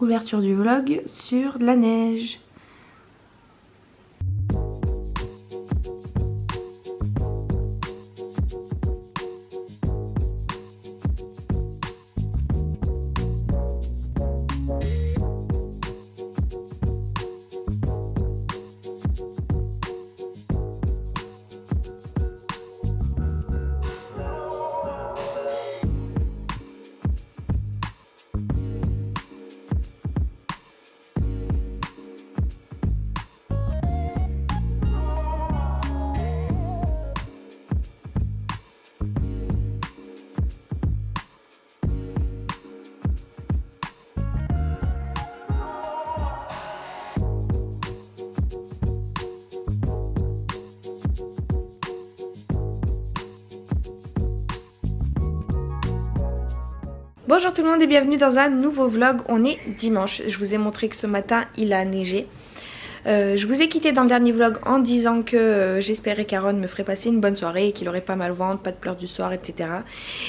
Ouverture du vlog sur la neige. Bonjour tout le monde et bienvenue dans un nouveau vlog. On est dimanche. Je vous ai montré que ce matin il a neigé. Je vous ai quitté dans le dernier vlog en disant que j'espérais qu'Aaron me ferait passer une bonne soirée et qu'il aurait pas mal au ventre, pas de pleurs du soir, etc.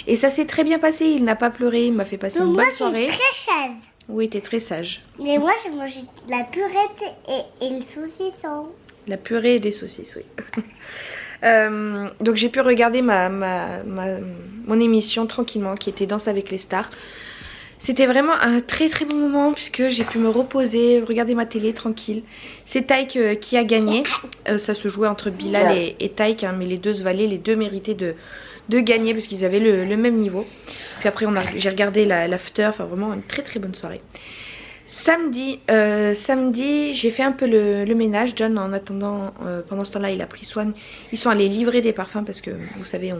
Et ça s'est très bien passé, il n'a pas pleuré, il m'a fait passer une bonne soirée. Moi je suis très sage. Oui, t'es très sage. Mais moi j'ai mangé de la purée et le saucisson. La purée et des saucisses, oui. Donc j'ai pu regarder mon émission tranquillement qui était Danse avec les stars. C'était vraiment un très très bon moment puisque j'ai pu me reposer, regarder ma télé tranquille. C'est Taïk qui a gagné. Ça se jouait entre Bilal et Taïk, hein, mais les deux se valaient, les deux méritaient de gagner parce qu'ils avaient le même niveau. Puis après j'ai regardé l'after, enfin vraiment une très très bonne soirée. Samedi, j'ai fait un peu le ménage. John, en attendant, pendant ce temps-là, il a pris soin. Ils sont allés livrer des parfums parce que vous savez,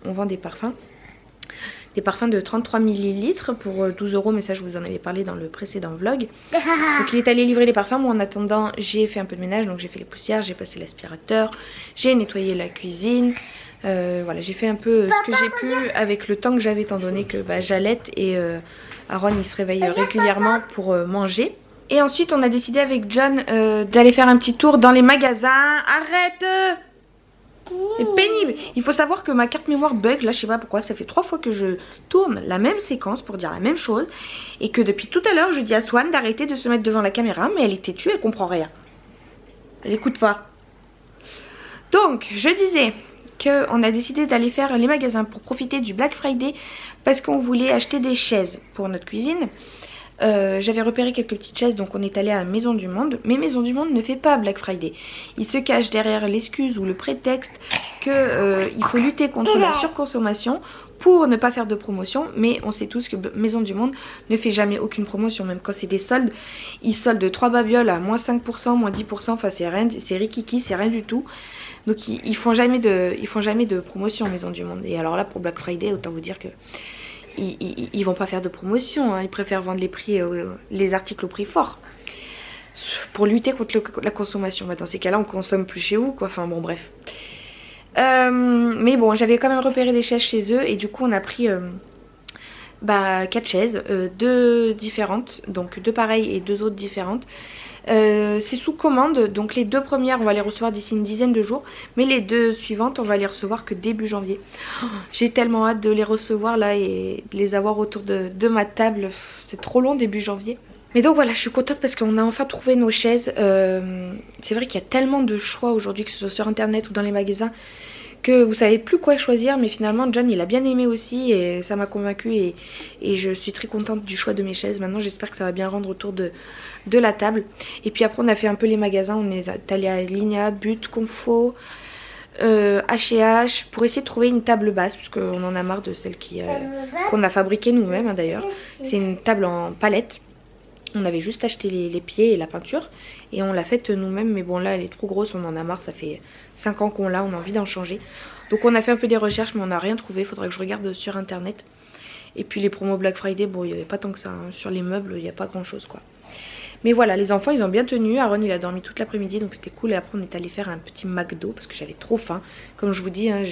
on vend des parfums. Des parfums de 33 ml pour 12 €, mais ça je vous en avais parlé dans le précédent vlog. Donc il est allé livrer les parfums. Moi en attendant, j'ai fait un peu de ménage, donc j'ai fait les poussières, j'ai passé l'aspirateur, j'ai nettoyé la cuisine. Voilà, j'ai fait un peu ce que j'ai pu avec le temps que j'avais, étant donné que j'allaite et Aaron il se réveille régulièrement pour manger. Et ensuite on a décidé avec John d'aller faire un petit tour dans les magasins. Arrête! C'est pénible. Il faut savoir que ma carte mémoire bug, là je sais pas pourquoi, ça fait 3 fois que je tourne la même séquence pour dire la même chose. Et que depuis tout à l'heure je dis à Swan d'arrêter de se mettre devant la caméra, mais elle est têtue, elle comprend rien. Elle écoute pas. Donc je disais qu'on a décidé d'aller faire les magasins pour profiter du Black Friday parce qu'on voulait acheter des chaises pour notre cuisine. J'avais repéré quelques petites chaises, donc on est allé à Maison du Monde. Mais Maison du Monde ne fait pas Black Friday. Il se cache derrière l'excuse ou le prétexte qu'il faut lutter contre la surconsommation pour ne pas faire de promotion. Mais on sait tous que Maison du Monde ne fait jamais aucune promotion, même quand c'est des soldes. Ils soldent 3 babioles à moins 5%, moins 10%, enfin c'est rien, c'est rikiki, c'est rien du tout. Donc ils font jamais de promotion Maison du Monde. Et alors là pour Black Friday, autant vous dire que ils vont pas faire de promotion, hein. Ils préfèrent vendre les articles au prix fort pour lutter contre la consommation. Dans ces cas là on consomme plus chez vous quoi, enfin bon bref. Mais bon j'avais quand même repéré des chaises chez eux et du coup on a pris 4 chaises, 2 différentes, donc 2 pareilles et 2 autres différentes. C'est sous commande, donc les 2 premières on va les recevoir d'ici une dizaine de jours, mais les 2 suivantes on va les recevoir que début janvier. J'ai tellement hâte de les recevoir là et de les avoir autour de ma table. C'est trop long début janvier. Mais donc voilà, je suis contente parce qu'on a enfin trouvé nos chaises. C'est vrai qu'il y a tellement de choix aujourd'hui, que ce soit sur internet ou dans les magasins, que vous savez plus quoi choisir. Mais finalement John il a bien aimé aussi et ça m'a convaincue et je suis très contente du choix de mes chaises. Maintenant j'espère que ça va bien rendre autour de la table. Et puis après on a fait un peu les magasins, on est allé à Linea, But, Confo, H&H pour essayer de trouver une table basse parce qu'on en a marre de celle qu'on a fabriquée nous-mêmes, hein, d'ailleurs. C'est une table en palette. On avait juste acheté les pieds et la peinture et on l'a faite nous-mêmes, mais bon là elle est trop grosse, on en a marre, ça fait 5 ans qu'on l'a, on a envie d'en changer. Donc on a fait un peu des recherches mais on n'a rien trouvé, il faudrait que je regarde sur internet. Et puis les promos Black Friday, bon il n'y avait pas tant que ça, hein. Sur les meubles il n'y a pas grand chose quoi. Mais voilà, les enfants ils ont bien tenu, Aaron il a dormi toute l'après-midi donc c'était cool. Et après on est allé faire un petit McDo parce que j'avais trop faim. Comme je vous dis, hein,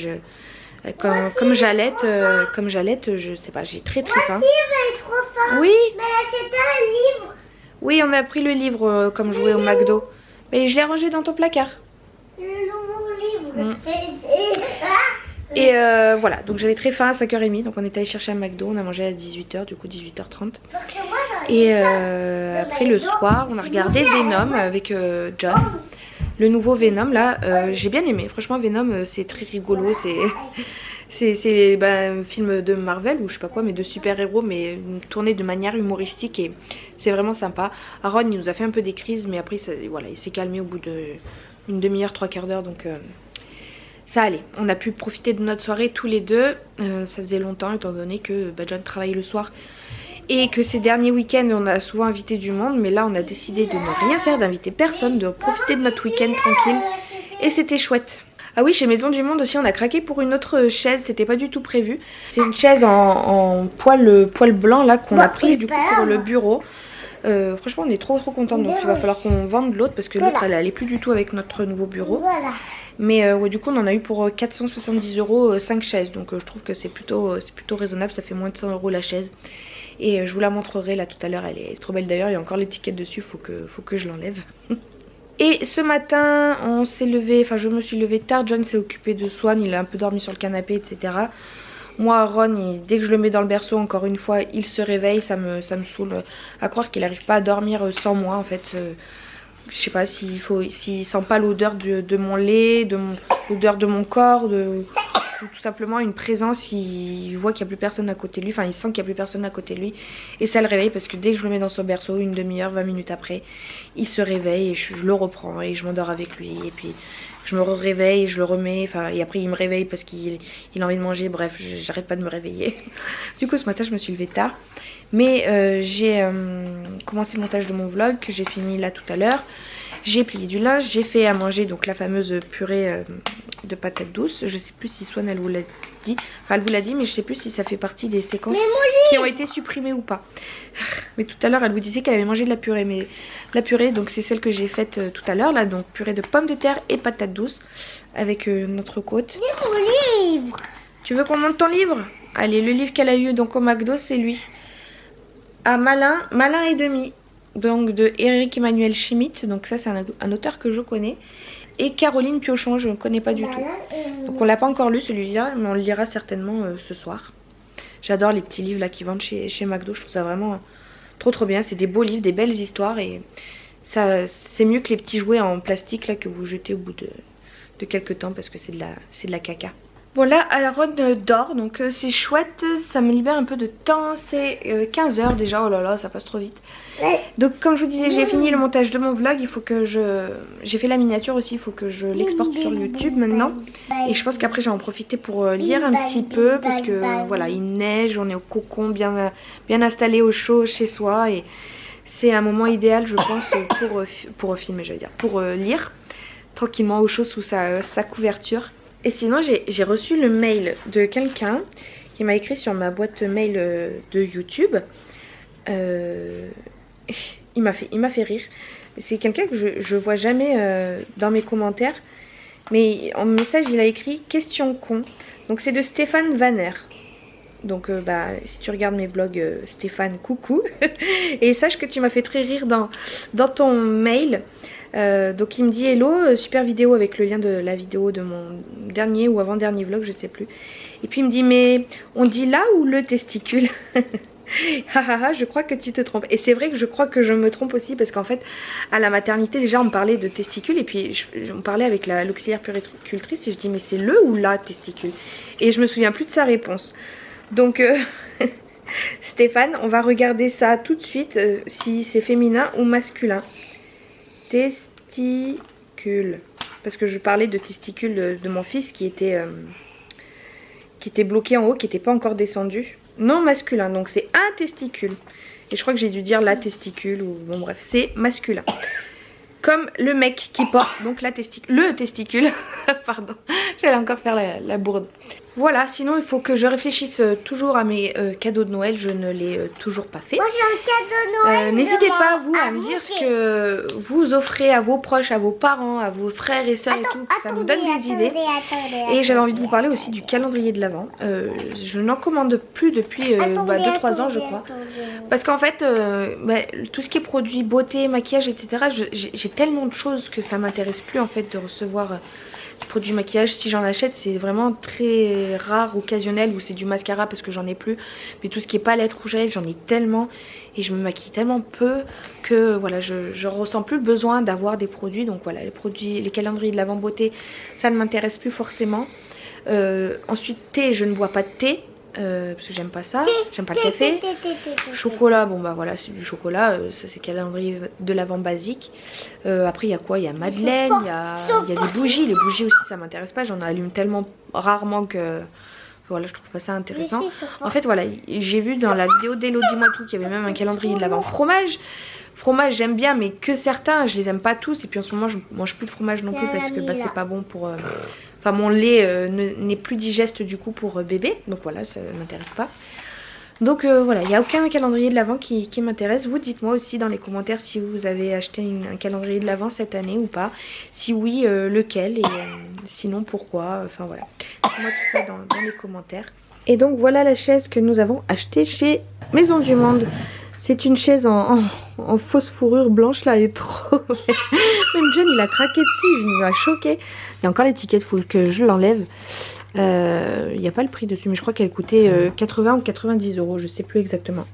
comme j'allaite, je sais pas, j'ai très faim. Moi aussi j'avais trop faim. Oui. Mais c'était un livre. Oui, on a pris le livre comme jouet au McDo. Mais je l'ai rangé dans ton placard. Le nouveau livre. Et voilà, donc j'avais très faim à 5h30, donc on est allé chercher un McDo, on a mangé à 18h, du coup 18h30. Et après le soir, on a regardé Venom avec John. Le nouveau Venom là, j'ai bien aimé, franchement Venom c'est très rigolo, c'est un film de Marvel ou je sais pas quoi, mais de super-héros, mais tourné de manière humoristique et c'est vraiment sympa. Aaron il nous a fait un peu des crises, mais après voilà, il s'est calmé au bout d'une demi-heure, 3/4 d'heure, donc ça allait. On a pu profiter de notre soirée tous les deux, ça faisait longtemps étant donné que John travaille le soir et que ces derniers week-ends on a souvent invité du monde, mais là on a décidé de ne rien faire, d'inviter personne, de profiter de notre week-end tranquille et c'était chouette. Ah oui, chez Maison du Monde aussi on a craqué pour une autre chaise, c'était pas du tout prévu. C'est une chaise en poil blanc là qu'on a pris du coup pour le bureau. Franchement on est trop contente, donc il va falloir qu'on vende l'autre parce que l'autre elle est plus du tout avec notre nouveau bureau. Mais ouais, du coup on en a eu pour 470 € 5 chaises, donc je trouve que c'est plutôt raisonnable, ça fait moins de 100 € la chaise. Et je vous la montrerai là tout à l'heure, elle est trop belle d'ailleurs, il y a encore l'étiquette dessus, faut que je l'enlève. Et ce matin on s'est levé, enfin je me suis levée tard, John s'est occupé de Swan, il a un peu dormi sur le canapé etc. Moi Ron, dès que je le mets dans le berceau encore une fois, il se réveille, ça me saoule à croire qu'il n'arrive pas à dormir sans moi en fait. Je sais pas s'il sent pas l'odeur de mon lait, l'odeur de mon corps, ou tout simplement une présence, il voit qu'il n'y a plus personne à côté de lui, enfin il sent qu'il n'y a plus personne à côté de lui et ça le réveille parce que dès que je le mets dans son berceau, une demi-heure, 20 minutes après, il se réveille et je le reprends et je m'endors avec lui et puis je me réveille, je le remets, enfin et après il me réveille parce qu'il a envie de manger, bref j'arrête pas de me réveiller. Du coup ce matin je me suis levée tard, mais j'ai commencé le montage de mon vlog que j'ai fini là tout à l'heure. J'ai plié du linge, j'ai fait à manger donc la fameuse purée de patates douces. Je sais plus si Swan elle vous l'a dit, enfin elle vous l'a dit, mais je sais plus si ça fait partie des séquences qui ont été supprimées ou pas. Mais tout à l'heure elle vous disait qu'elle avait mangé de la purée, mais la purée donc c'est celle que j'ai faite tout à l'heure là, donc purée de pommes de terre et patates douces avec notre côte. Mon livre. Tu veux qu'on monte ton livre? Allez, le livre qu'elle a eu donc au McDo c'est lui. À Malin et demi. Donc de Éric Emmanuel Schmitt, donc ça c'est un auteur que je connais. Et Caroline Piochon, je ne connais pas du tout. Donc on l'a pas encore lu celui-là, mais on le lira certainement ce soir. J'adore les petits livres là qui vendent chez McDo, je trouve ça vraiment trop bien. C'est des beaux livres, des belles histoires et ça c'est mieux que les petits jouets en plastique là que vous jetez au bout de quelques temps parce que c'est de la caca. Voilà, Aaron dort, donc c'est chouette, ça me libère un peu de temps, c'est 15 h déjà, oh là là, ça passe trop vite. Donc comme je vous disais, j'ai fini le montage de mon vlog, il faut que j'ai fait la miniature aussi, il faut que je l'exporte sur YouTube maintenant. Et je pense qu'après je vais en profiter pour lire un petit peu, parce que voilà, il neige, on est au cocon, bien installé au chaud chez soi, et c'est un moment idéal je pense pour filmer, je veux dire, pour lire tranquillement au chaud sous sa couverture. Et sinon j'ai reçu le mail de quelqu'un qui m'a écrit sur ma boîte mail de YouTube. Il m'a fait rire. C'est quelqu'un que je vois jamais dans mes commentaires. Mais en message il a écrit question con. Donc c'est de Stéphane Vanner. Donc si tu regardes mes vlogs Stéphane, coucou. Et sache que tu m'as fait très rire dans ton mail. Donc il me dit hello, super vidéo avec le lien de la vidéo de mon dernier ou avant-dernier vlog, je sais plus. Et puis il me dit mais on dit là ou le testicule? Hahaha, je crois que tu te trompes. Et c'est vrai que je crois que je me trompe aussi parce qu'en fait à la maternité déjà on me parlait de testicules et puis on parlait avec l'auxiliaire puéricultrice et je dis mais c'est le ou la testicule? Et je me souviens plus de sa réponse. Donc Stéphane, on va regarder ça tout de suite si c'est féminin ou masculin. Testicule, parce que je parlais de testicules de mon fils qui était bloqué en haut, qui n'était pas encore descendu. Non, masculin, donc c'est un testicule. Et je crois que j'ai dû dire la testicule ou bon bref, c'est masculin. Comme le mec qui porte donc le testicule. Pardon, j'allais encore faire la bourde. Voilà, sinon il faut que je réfléchisse toujours à mes cadeaux de Noël, je ne l'ai toujours pas fait. Moi j'ai un cadeau de Noël. N'hésitez pas vous à me dire ce que vous offrez à vos proches, à vos parents, à vos frères et sœurs et tout, ça me donne des idées. Et j'avais envie de vous parler aussi du calendrier de l'Avent. Je n'en commande plus depuis 2-3 ans je crois. Parce qu'en fait, tout ce qui est produits beauté, maquillage, etc. J'ai tellement de choses que ça m'intéresse plus en fait de recevoir produits maquillage, si j'en achète, c'est vraiment très rare, occasionnel, ou c'est du mascara parce que j'en ai plus. Mais tout ce qui est palette, rouge à lèvres, j'en ai tellement et je me maquille tellement peu que voilà, je ressens plus le besoin d'avoir des produits. Donc voilà, les calendriers de l'Avent beauté, ça ne m'intéresse plus forcément. Ensuite, thé, je ne bois pas de thé. Parce que j'aime pas ça, j'aime pas le café. Chocolat, bon bah voilà, c'est du chocolat, ça c'est calendrier de l'Avent basique. Après il y a quoi? Il y a Madeleine, il y a des bougies. Les bougies aussi ça m'intéresse pas, j'en allume tellement rarement que voilà, je trouve pas ça intéressant. En fait voilà, j'ai vu dans la vidéo d'Elodie Moitou qu'il y avait même un calendrier de l'Avent fromage. Fromage j'aime bien mais que certains, je les aime pas tous. Et puis en ce moment je mange plus de fromage non plus parce que bah, c'est pas bon pour... Enfin mon lait n'est plus digeste du coup pour bébé. Donc voilà, ça ne m'intéresse pas. Donc voilà, il n'y a aucun calendrier de l'Avent qui m'intéresse. Vous dites-moi aussi dans les commentaires si vous avez acheté un calendrier de l'Avent cette année ou pas. Si oui, lequel et sinon pourquoi. Enfin voilà, dites-moi tout ça dans les commentaires. Et donc voilà la chaise que nous avons achetée chez Maison du Monde. C'est une chaise en fausse fourrure blanche là, elle est trop belle. Même John il a craqué dessus, il m'a choqué. Il y a encore l'étiquette, il faut que je l'enlève. Il n'y a pas le prix dessus mais je crois qu'elle coûtait 80 ou 90 euros, je sais plus exactement.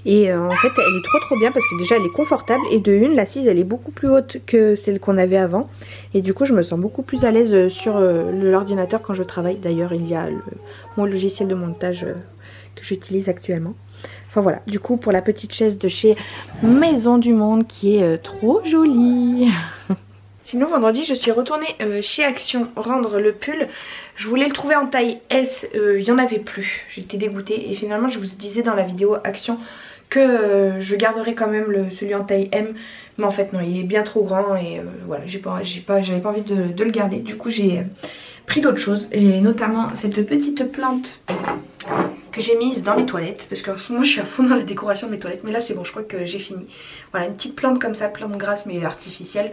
Et en fait elle est trop bien parce que déjà elle est confortable et de une l'assise elle est beaucoup plus haute que celle qu'on avait avant. Et du coup je me sens beaucoup plus à l'aise sur l'ordinateur quand je travaille. D'ailleurs il y a mon logiciel de montage que j'utilise actuellement. Enfin voilà, du coup pour la petite chaise de chez Maison du Monde qui est trop jolie. Sinon vendredi je suis retournée chez Action rendre le pull. Je voulais le trouver en taille S, il n'y en avait plus. J'étais dégoûtée et finalement je vous disais dans la vidéo Action que je garderais quand même celui en taille M. Mais en fait non, il est bien trop grand et voilà, j'avais pas envie de le garder. Du coup j'ai pris d'autres choses et notamment cette petite plante que j'ai mise dans les toilettes parce qu'en ce moment je suis à fond dans la décoration de mes toilettes. Mais là c'est bon, je crois que j'ai fini. Voilà, une petite plante comme ça, plante grasse mais artificielle,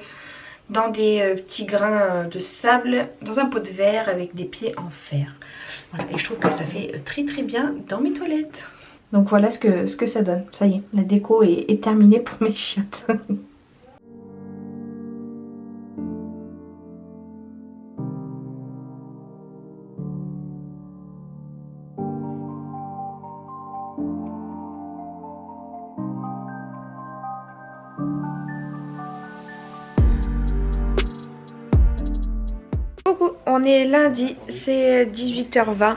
dans des petits grains de sable, dans un pot de verre avec des pieds en fer. Voilà, et je trouve que ça fait très bien dans mes toilettes. Donc voilà ce que ça donne. Ça y est, la déco est terminée pour mes chiottes. Coucou, on est lundi, c'est 18h20.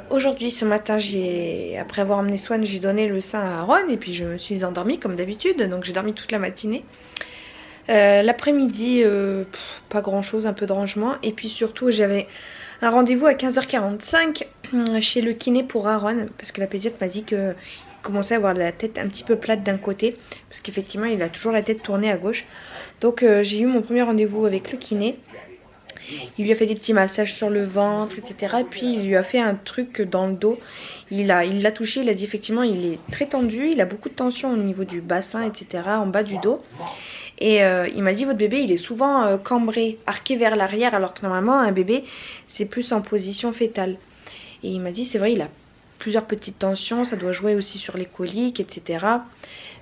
Aujourd'hui, ce matin, après avoir emmené Swan, j'ai donné le sein à Aaron et puis je me suis endormie comme d'habitude, donc j'ai dormi toute la matinée. L'après-midi, pas grand chose, un peu de rangement. Et puis surtout, j'avais un rendez-vous à 15h45 chez le kiné pour Aaron parce que la pédiatre m'a dit qu'il commençait à avoir la tête un petit peu plate d'un côté parce qu'effectivement, il a toujours la tête tournée à gauche. Donc j'ai eu mon premier rendez-vous avec le kiné. Il lui a fait des petits massages sur le ventre, etc. Et puis il lui a fait un truc dans le dos. Il l'a touché, il a dit effectivement il est très tendu. Il a beaucoup de tension au niveau du bassin, etc. En bas du dos. Et il m'a dit votre bébé il est souvent cambré, arqué vers l'arrière. Alors que normalement un bébé c'est plus en position fétale. Et il m'a dit c'est vrai il a plusieurs petites tensions. Ça doit jouer aussi sur les coliques, etc.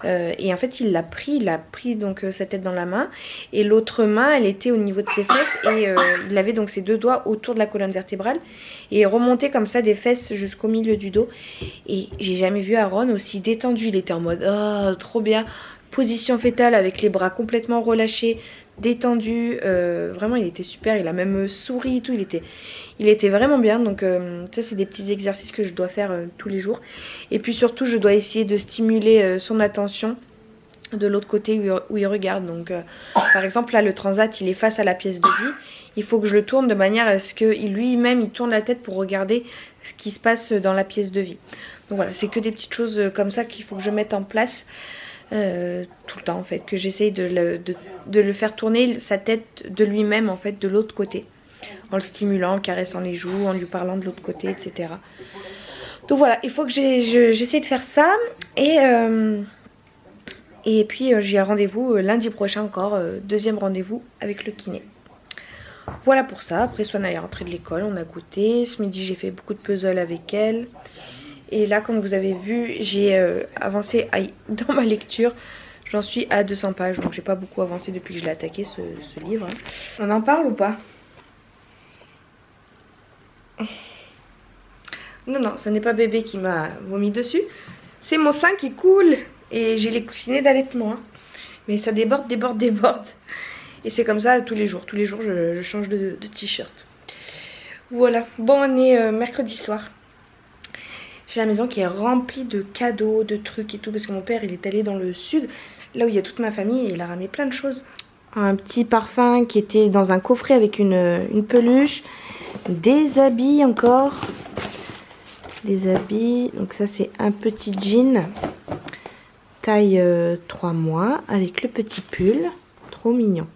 Et en fait il a pris donc sa tête dans la main et l'autre main elle était au niveau de ses fesses et il avait donc ses deux doigts autour de la colonne vertébrale et remonté comme ça des fesses jusqu'au milieu du dos. Et j'ai jamais vu Aaron aussi détendu, il était en mode oh trop bien, position fétale avec les bras complètement relâchés, détendu, vraiment il était super, il a même souri et tout, il était vraiment bien. Donc ça c'est des petits exercices que je dois faire tous les jours. Et puis surtout je dois essayer de stimuler son attention de l'autre côté où il regarde. Donc par exemple là le transat il est face à la pièce de vie, il faut que je le tourne de manière à ce qu'il lui-même il tourne la tête pour regarder ce qui se passe dans la pièce de vie. Donc voilà, c'est que des petites choses comme ça qu'il faut que je mette en place tout le temps en fait, que j'essaye de le faire tourner sa tête de lui-même en fait de l'autre côté, en le stimulant, en caressant les joues, en lui parlant de l'autre côté, etc. Donc voilà, il faut que j'essaye de faire ça. Et puis j'ai un rendez-vous lundi prochain encore, deuxième rendez-vous avec le kiné. Voilà pour ça. Après Swan est rentrée de l'école, on a goûté. Ce midi j'ai fait beaucoup de puzzles avec elle. Et là comme vous avez vu j'ai avancé dans ma lecture. J'en suis à 200 pages donc j'ai pas beaucoup avancé depuis que je l'ai attaqué ce livre. On en parle ou pas? Non, non, ce n'est pas bébé qui m'a vomi dessus. C'est mon sein qui coule. Et j'ai les coussinets d'allaitement. Hein. Mais ça déborde, déborde, déborde. Et c'est comme ça tous les jours. Tous les jours, je change de t-shirt. Voilà. Bon, on est mercredi soir. J'ai la maison qui est remplie de cadeaux, de trucs et tout. Parce que mon père, il est allé dans le sud. Là où il y a toute ma famille. Et il a ramené plein de choses. Un petit parfum qui était dans un coffret avec une peluche. Des habits encore. Des habits. Donc ça, c'est un petit jean. Taille 3 mois. Avec le petit pull. Trop mignon.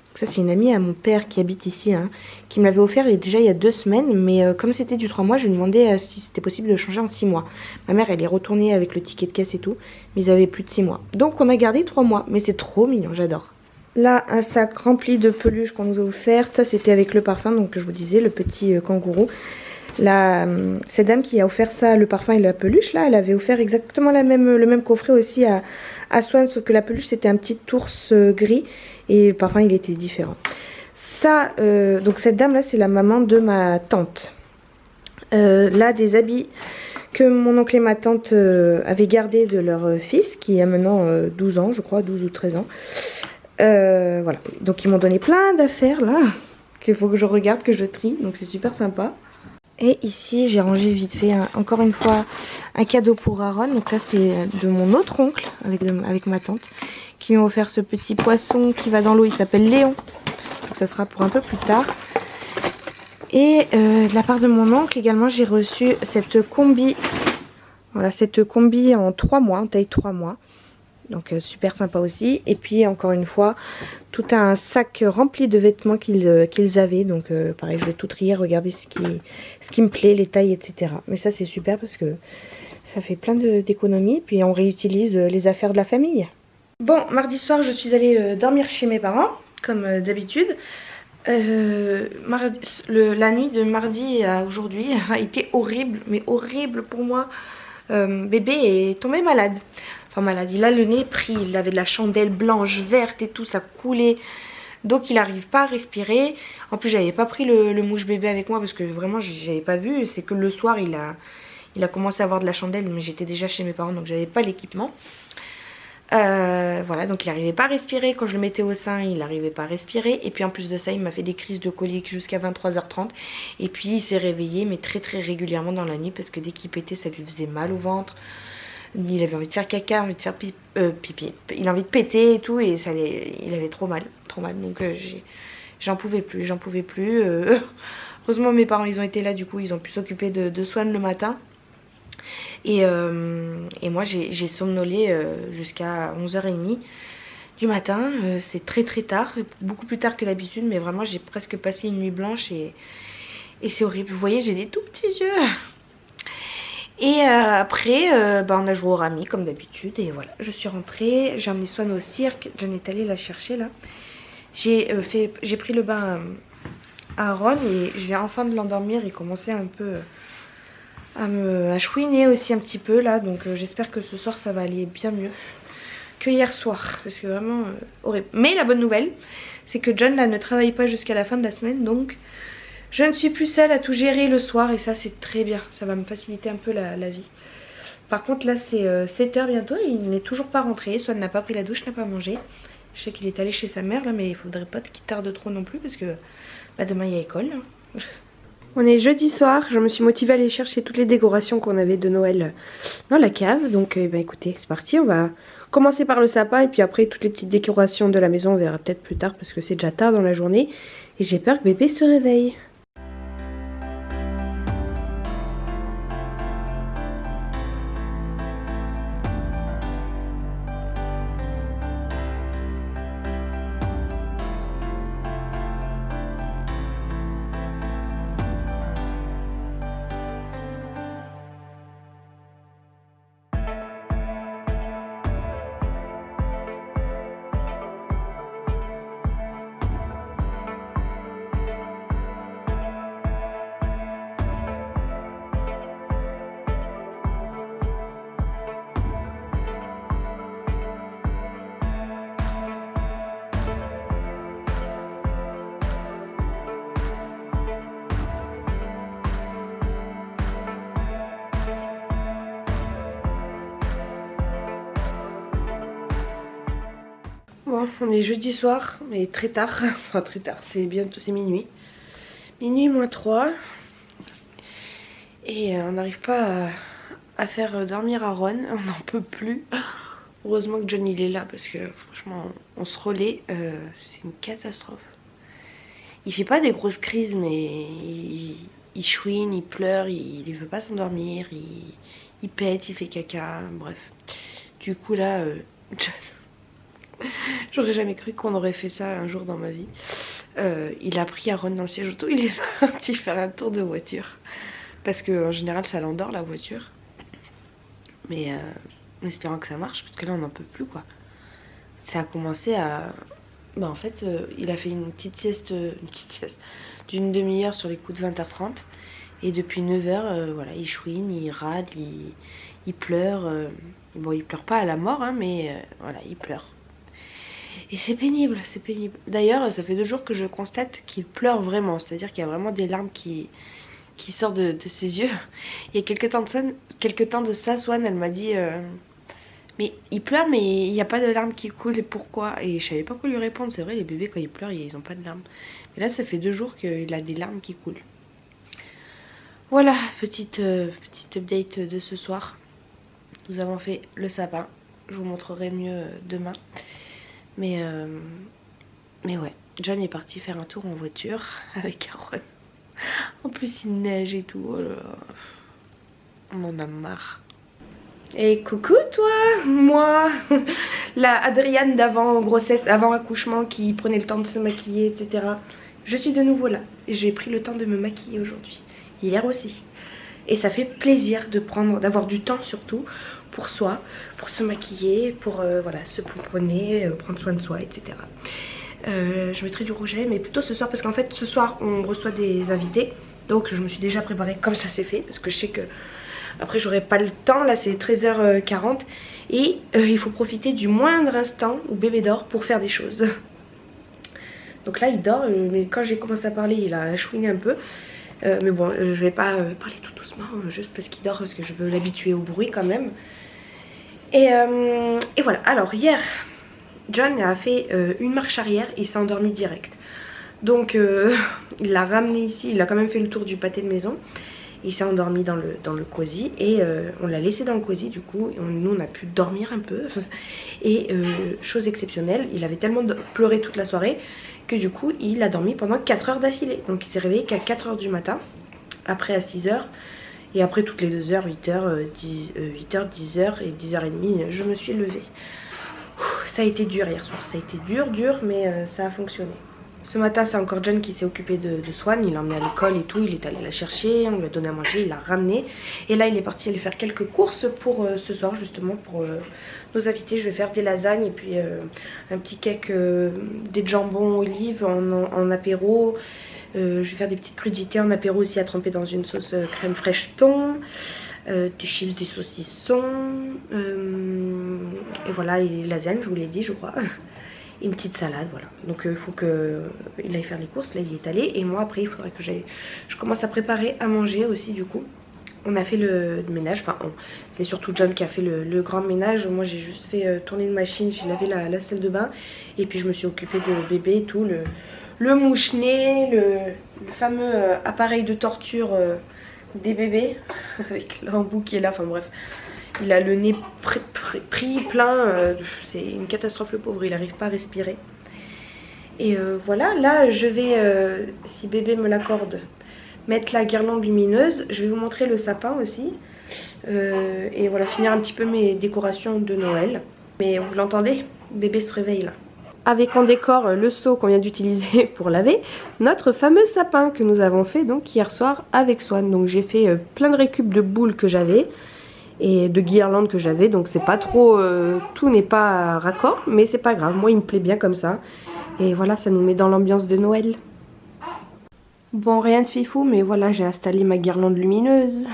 Donc ça, c'est une amie à mon père qui habite ici. Hein, qui me l'avait offert déjà il y a 2 semaines. Mais comme c'était du 3 mois, je lui demandais si c'était possible de changer en 6 mois. Ma mère, elle est retournée avec le ticket de caisse et tout. Mais ils avaient plus de 6 mois. Donc on a gardé 3 mois. Mais c'est trop mignon, j'adore. Là, un sac rempli de peluches qu'on nous a offert. Ça, c'était avec le parfum, donc je vous disais, le petit kangourou. Cette dame qui a offert ça, le parfum et la peluche, là, elle avait offert exactement le même coffret aussi à Swan, sauf que la peluche, c'était un petit ours gris et le parfum, il était différent. Ça, donc cette dame-là, c'est la maman de ma tante. Là, des habits que mon oncle et ma tante avaient gardés de leur fils, qui a maintenant 12 ans, je crois, 12 ou 13 ans. Voilà, donc ils m'ont donné plein d'affaires là qu'il faut que je regarde, que je trie, donc c'est super sympa. Et ici j'ai rangé vite fait encore une fois un cadeau pour Aaron. Donc là c'est de mon autre oncle avec ma tante qui m'a offert ce petit poisson qui va dans l'eau, il s'appelle Léon, donc ça sera pour un peu plus tard. Et de la part de mon oncle également, j'ai reçu cette combi, voilà, cette combi en 3 mois, en taille 3 mois. Donc super sympa aussi. Et puis encore une fois, tout un sac rempli de vêtements qu'ils avaient. Donc pareil, je vais tout trier, regarder ce qui me plaît, les tailles, etc. Mais ça c'est super parce que ça fait plein d'économies. Puis on réutilise les affaires de la famille. Bon, mardi soir, je suis allée dormir chez mes parents, comme d'habitude. La nuit de mardi à aujourd'hui a été horrible, mais horrible pour moi. Bébé est tombé malade. Enfin malade, il a le nez pris, il avait de la chandelle blanche, verte et tout, ça coulait. Donc il n'arrive pas à respirer. En plus j'avais pas pris le mouche bébé avec moi parce que vraiment j'avais pas vu. C'est que le soir il a commencé à avoir de la chandelle, mais j'étais déjà chez mes parents donc j'avais pas l'équipement. Voilà, donc il n'arrivait pas à respirer. Quand je le mettais au sein, il n'arrivait pas à respirer. Et puis en plus de ça, il m'a fait des crises de colique jusqu'à 23h30. Et puis il s'est réveillé, mais très très régulièrement dans la nuit parce que dès qu'il pétait, ça lui faisait mal au ventre. Il avait envie de faire caca, envie de faire pipi. Il a envie de péter et tout, et il avait trop mal. Donc j'en pouvais plus, Heureusement mes parents ils ont été là, du coup ils ont pu s'occuper de Swan le matin. Et moi j'ai somnolé jusqu'à 11h30 du matin. C'est très très tard, beaucoup plus tard que d'habitude, mais vraiment j'ai presque passé une nuit blanche et c'est horrible. Vous voyez, j'ai des tout petits yeux. Et après, on a joué au rami comme d'habitude. Et voilà, je suis rentrée. J'ai emmené Swan au cirque. J'en étais allée la chercher là. J'ai pris le bain à Aaron et je viens enfin de l'endormir. Il commençait un peu à chouiner aussi un petit peu là. Donc j'espère que ce soir ça va aller bien mieux que hier soir. Parce que vraiment horrible. Mais la bonne nouvelle, c'est que John là ne travaille pas jusqu'à la fin de la semaine. Donc je ne suis plus seule à tout gérer le soir et ça c'est très bien. Ça va me faciliter un peu la vie. Par contre là c'est 7h bientôt et il n'est toujours pas rentré. Swan n'a pas pris la douche, n'a pas mangé. Je sais qu'il est allé chez sa mère là, mais il faudrait pas qu'il tarde trop non plus parce que demain il y a école. On est jeudi soir, je me suis motivée à aller chercher toutes les décorations qu'on avait de Noël dans la cave. Donc écoutez, c'est parti, on va commencer par le sapin et puis après toutes les petites décorations de la maison on verra peut-être plus tard parce que c'est déjà tard dans la journée. Et j'ai peur que bébé se réveille. Bon, on est jeudi soir, mais très tard. Enfin très tard, c'est bientôt, c'est minuit. Minuit moins 3. Et on n'arrive pas à faire dormir Aaron, on n'en peut plus. Heureusement que John il est là parce que franchement on se relaie, c'est une catastrophe. Il fait pas des grosses crises mais il chouine, il pleure, il veut pas s'endormir, il pète, il fait caca, bref. Du coup là, John, j'aurais jamais cru qu'on aurait fait ça un jour dans ma vie. Il a pris Aaron dans le siège auto, il est parti faire un tour de voiture. Parce qu'en général ça l'endort la voiture. Mais en espérant que ça marche parce que là on n'en peut plus quoi. Ça a commencé à... Bah en fait il a fait une petite sieste d'une demi-heure sur les coups de 20h30. Et depuis 9h voilà il chouine, il râle, il pleure. Bon il pleure pas à la mort hein, mais voilà il pleure. Et c'est pénible, c'est pénible. D'ailleurs ça fait 2 jours que je constate qu'il pleure vraiment. C'est-à-dire qu'il y a vraiment des larmes qui sortent de ses yeux. Il y a quelques temps de ça, Swan elle m'a dit mais il pleure mais il n'y a pas de larmes qui coulent et pourquoi? Et je savais pas quoi lui répondre. C'est vrai les bébés quand ils pleurent ils ont pas de larmes. Mais là ça fait 2 jours qu'il a des larmes qui coulent. Voilà, petite update de ce soir. Nous avons fait le sapin. Je vous montrerai mieux demain. Mais ouais, John est parti faire un tour en voiture avec Aaron. En plus il neige et tout. Oh là là. On en a marre. Et coucou toi, moi, la Adriane d'avant grossesse, avant accouchement qui prenait le temps de se maquiller, etc. Je suis de nouveau là. J'ai pris le temps de me maquiller aujourd'hui. Hier aussi. Et ça fait plaisir de d'avoir du temps surtout pour soi, pour se maquiller, pour voilà, se pomponner, prendre soin de soi, etc. Je mettrai du rouge à lèvres mais plutôt ce soir parce qu'en fait ce soir on reçoit des invités. Donc je me suis déjà préparée comme ça c'est fait parce que je sais que après j'aurai pas le temps. Là c'est 13h40 et il faut profiter du moindre instant où bébé dort pour faire des choses. Donc là il dort mais quand j'ai commencé à parler il a chouiné un peu. Mais bon je vais pas parler tout doucement juste parce qu'il dort parce que je veux l'habituer au bruit quand même. Et voilà, alors hier John a fait une marche arrière et il s'est endormi direct. Donc il l'a ramené ici, il a quand même fait le tour du pâté de maison. Il s'est endormi dans le cosy et on l'a laissé dans le cosy du coup. Et nous on a pu dormir un peu. Et chose exceptionnelle, il avait tellement pleuré toute la soirée que du coup il a dormi pendant 4 heures d'affilée. Donc il s'est réveillé qu'à 4 heures du matin, après à 6 heures. Et après toutes les 2 heures, 8 heures, 8h, 10h et 10h30, je me suis levée. Ça a été dur hier soir, ça a été dur mais ça a fonctionné. Ce matin c'est encore John qui s'est occupé de Swan, il l'a emmené à l'école et tout, il est allé la chercher, on lui a donné à manger, il l'a ramené. Et là il est parti aller faire quelques courses pour ce soir justement pour nos invités. Je vais faire des lasagnes et puis un petit cake, des jambons olives en apéro. Je vais faire des petites crudités en apéro aussi à tremper dans une sauce crème fraîche thon. Des chips, des saucissons. Et voilà, et les lasagnes, je vous l'ai dit, je crois. Et une petite salade, voilà. Donc il faut qu'il aille faire les courses. Là, il est allé. Et moi, après, il faudrait que je commence à préparer à manger aussi, du coup. On a fait le ménage. Enfin, c'est surtout John qui a fait le grand ménage. Moi, j'ai juste fait tourner une machine. J'ai lavé la salle de bain. Et puis, je me suis occupée de bébé et tout. Le mouche-nez, le fameux appareil de torture des bébés avec l'embout qui est là, enfin bref, il a le nez pris plein, c'est une catastrophe le pauvre, il n'arrive pas à respirer. Et voilà, là je vais, si bébé me l'accorde, mettre la guirlande lumineuse. Je vais vous montrer le sapin aussi. Et voilà, finir un petit peu mes décorations de Noël. Mais vous l'entendez, bébé se réveille là. Avec en décor le seau qu'on vient d'utiliser pour laver notre fameux sapin que nous avons fait donc hier soir avec Swan. Donc j'ai fait plein de récup de boules que j'avais et de guirlandes que j'avais. Donc c'est pas trop, tout n'est pas raccord, mais c'est pas grave. Moi il me plaît bien comme ça. Et voilà, ça nous met dans l'ambiance de Noël. Bon, rien de fifou, mais voilà, j'ai installé ma guirlande lumineuse.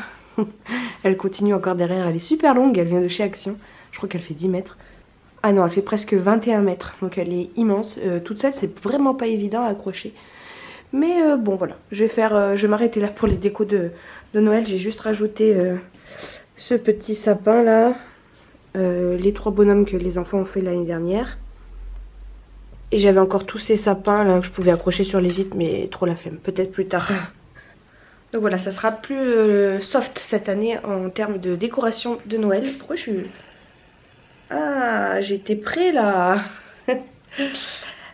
Elle continue encore derrière, elle est super longue, elle vient de chez Action. Je crois qu'elle fait 10 mètres. Ah non, elle fait presque 21 mètres, donc elle est immense. Toute seule, c'est vraiment pas évident à accrocher. Mais bon, voilà, je vais m'arrêter là pour les décos de Noël. J'ai juste rajouté ce petit sapin là, les 3 bonhommes que les enfants ont fait l'année dernière. Et j'avais encore tous ces sapins là que je pouvais accrocher sur les vitres, mais trop la flemme, peut-être plus tard. Donc voilà, ça sera plus soft cette année en termes de décoration de Noël. Pourquoi je suis... Ah, j'étais prêt là.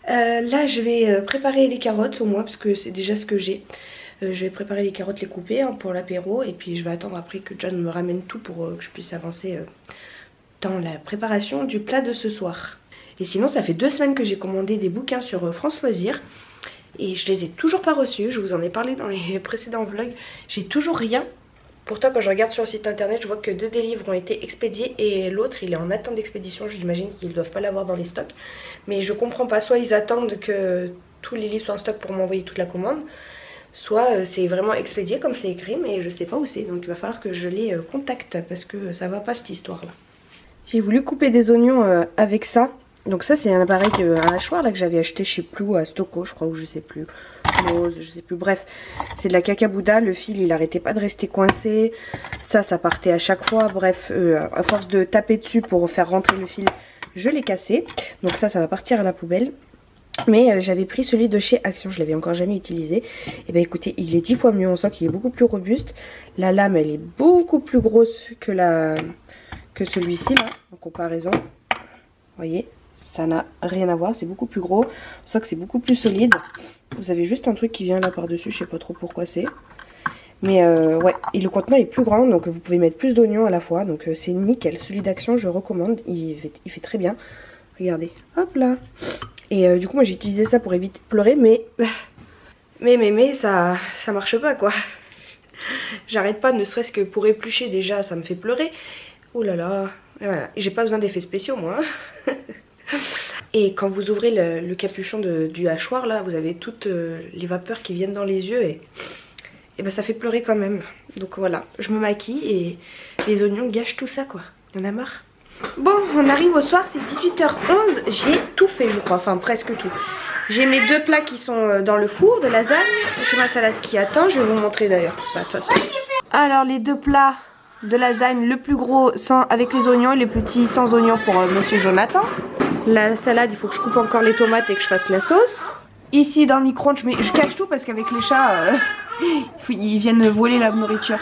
Là je vais préparer les carottes au moins parce que c'est déjà ce que j'ai. Je vais préparer les carottes, les couper hein, pour l'apéro. Et puis je vais attendre après que John me ramène tout pour que je puisse avancer dans la préparation du plat de ce soir. Et sinon ça fait 2 semaines que j'ai commandé des bouquins sur France Loisirs. Et je les ai toujours pas reçus, je vous en ai parlé dans les précédents vlogs. J'ai toujours rien. Pourtant quand je regarde sur le site internet je vois que 2 des livres ont été expédiés et l'autre il est en attente d'expédition. J'imagine qu'ils doivent pas l'avoir dans les stocks. Mais je comprends pas, soit ils attendent que tous les livres soient en stock pour m'envoyer toute la commande, soit c'est vraiment expédié comme c'est écrit mais je sais pas où c'est. Donc il va falloir que je les contacte parce que ça va pas cette histoire là. J'ai voulu couper des oignons avec ça. Donc ça c'est un appareil, un hachoir là que j'avais acheté chez Plou à Stocco je crois, ou je sais plus, Rose, je sais plus, bref. C'est de la cacabouda, le fil il arrêtait pas de rester coincé, ça partait à chaque fois, bref, à force de taper dessus pour faire rentrer le fil, je l'ai cassé. Donc ça va partir à la poubelle. Mais j'avais pris celui de chez Action, je l'avais encore jamais utilisé. Et ben écoutez, il est 10 fois mieux, on sent qu'il est beaucoup plus robuste. La lame elle est beaucoup plus grosse que celui-ci là, en comparaison. Vous voyez, ça n'a rien à voir, c'est beaucoup plus gros. On sent que c'est beaucoup plus solide. Vous avez juste un truc qui vient là par-dessus, je sais pas trop pourquoi c'est. Mais ouais, et le contenant est plus grand, donc vous pouvez mettre plus d'oignons à la fois. Donc c'est nickel, celui d'Action je recommande, il fait très bien. Regardez, hop là. Et du coup moi j'ai utilisé ça pour éviter de pleurer, mais ça marche pas quoi. J'arrête pas, ne serait-ce que pour éplucher déjà ça me fait pleurer. Ouh là là, et voilà. J'ai pas besoin d'effets spéciaux moi. Et quand vous ouvrez le capuchon du hachoir là, vous avez toutes les vapeurs qui viennent dans les yeux et ben ça fait pleurer quand même. Donc voilà, je me maquille et les oignons gâchent tout ça quoi. Il y en a marre. Bon, on arrive au soir, c'est 18h11, j'ai tout fait je crois, enfin presque tout. J'ai mes 2 plats qui sont dans le four, de lasagne, j'ai ma salade qui attend, je vais vous montrer d'ailleurs tout ça de toute façon. Alors les 2 plats de lasagne, le plus gros avec les oignons et le petit sans oignons pour Monsieur Jonathan. La salade, il faut que je coupe encore les tomates et que je fasse la sauce. Ici dans le micro-ondes, je cache tout parce qu'avec les chats, ils viennent voler la nourriture.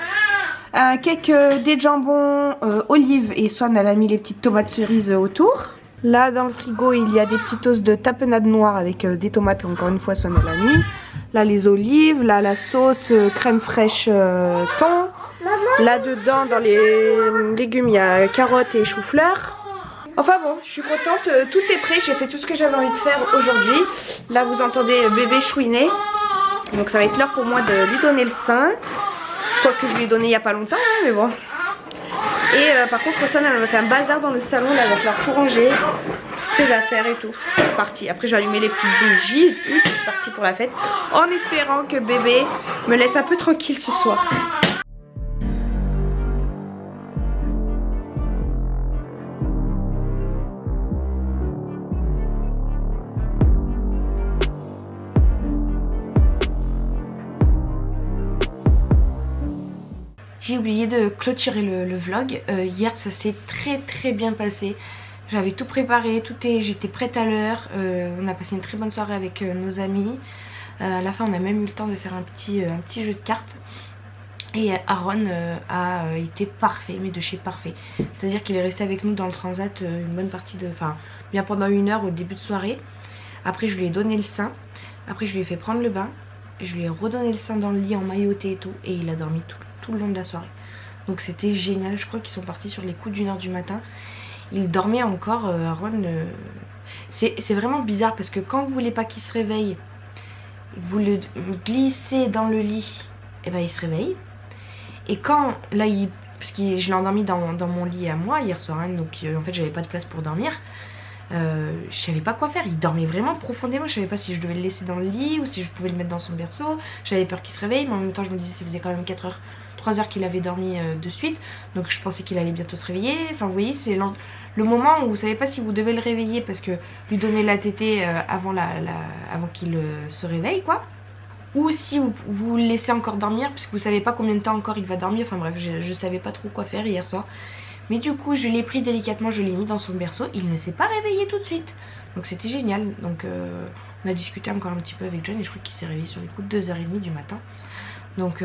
Un cake, des jambons, olives et Swan elle a mis les petites tomates cerises autour. Là dans le frigo il y a des petits toasts de tapenade noire avec des tomates, encore une fois Swan elle a mis. Là les olives, là la sauce crème fraîche thon. Là dedans dans les légumes il y a carottes et chou-fleur. Enfin bon, je suis contente, tout est prêt, j'ai fait tout ce que j'avais envie de faire aujourd'hui. Là vous entendez bébé chouiner. Donc ça va être l'heure pour moi de lui donner le sein. Quoique je lui ai donné il n'y a pas longtemps, hein, mais bon. Et par contre Rossane elle m'a fait un bazar dans le salon, là elle va falloir tout ranger, ses affaires et tout. C'est parti, après j'ai allumé les petites bougies et tout, c'est parti pour la fête. En espérant que bébé me laisse un peu tranquille ce soir. J'ai oublié de clôturer le vlog. Hier ça s'est très bien passé. J'avais tout préparé, j'étais prête à l'heure. On a passé une très bonne soirée avec nos amis. À la fin on a même eu le temps de faire un petit jeu de cartes. Et Aaron a été parfait, mais de chez parfait. C'est à dire qu'il est resté avec nous dans le transat une bonne partie de... Enfin bien pendant 1 heure au début de soirée. Après je lui ai donné le sein. Après je lui ai fait prendre le bain. Je lui ai redonné le sein dans le lit en mailloté et tout. Et il a dormi tout le long de la soirée. Donc c'était génial. Je crois qu'ils sont partis sur les coups d'1 h du matin. Il dormait encore, Aaron. C'est vraiment bizarre parce que quand vous voulez pas qu'il se réveille, vous le glissez dans le lit, et ben il se réveille. Et quand là parce que je l'ai endormi dans mon lit à moi hier soir, hein, donc en fait j'avais pas de place pour dormir. Je savais pas quoi faire, il dormait vraiment profondément. Je savais pas si je devais le laisser dans le lit ou si je pouvais le mettre dans son berceau. J'avais peur qu'il se réveille, mais en même temps je me disais ça faisait quand même 3 heures qu'il avait dormi de suite, donc je pensais qu'il allait bientôt se réveiller. Enfin vous voyez, c'est le moment où vous savez pas si vous devez le réveiller parce que lui donner la tétée avant qu'il se réveille quoi, ou si vous le laissez encore dormir parce que vous savez pas combien de temps encore il va dormir. Enfin bref, je savais pas trop quoi faire hier soir. Mais du coup je l'ai pris délicatement, je l'ai mis dans son berceau, il ne s'est pas réveillé tout de suite. Donc c'était génial. Donc on a discuté encore un petit peu avec John et je crois qu'il s'est réveillé sur les coups de 2h30 du matin. Donc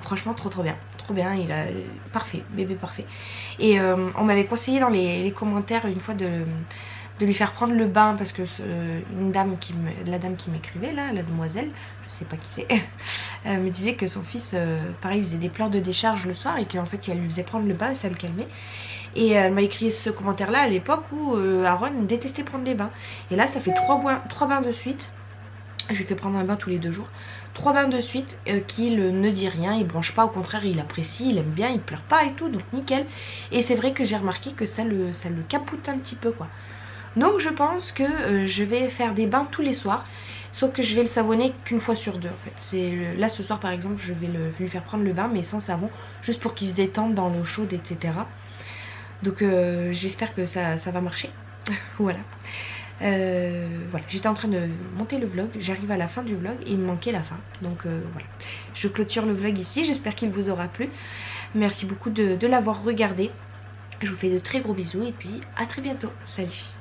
franchement trop bien. Trop bien, il a parfait, bébé parfait. Et on m'avait conseillé dans les commentaires une fois de lui faire prendre le bain parce que la dame qui m'écrivait là, la demoiselle, je sais pas qui c'est, me disait que son fils pareil faisait des pleurs de décharge le soir et qu'en fait elle lui faisait prendre le bain et ça le calmait. Et elle m'a écrit ce commentaire là à l'époque où Aaron détestait prendre les bains. Et là ça fait 3 bains de suite. Je lui fais prendre un bain tous les 2 jours. 3 bains de suite qu'il ne dit rien, il bronche pas, au contraire il apprécie, il aime bien, il pleure pas et tout, donc nickel. Et c'est vrai que j'ai remarqué que ça le capote un petit peu quoi. Donc je pense que je vais faire des bains tous les soirs. Sauf que je vais le savonner qu'une fois sur 2 en fait. Là ce soir par exemple je vais lui faire prendre le bain mais sans savon. Juste pour qu'il se détende dans l'eau chaude etc. Donc j'espère que ça va marcher. Voilà. Voilà, j'étais en train de monter le vlog, j'arrive à la fin du vlog et il me manquait la fin. Donc voilà, je clôture le vlog ici, j'espère qu'il vous aura plu. Merci beaucoup de l'avoir regardé. Je vous fais de très gros bisous et puis à très bientôt. Salut!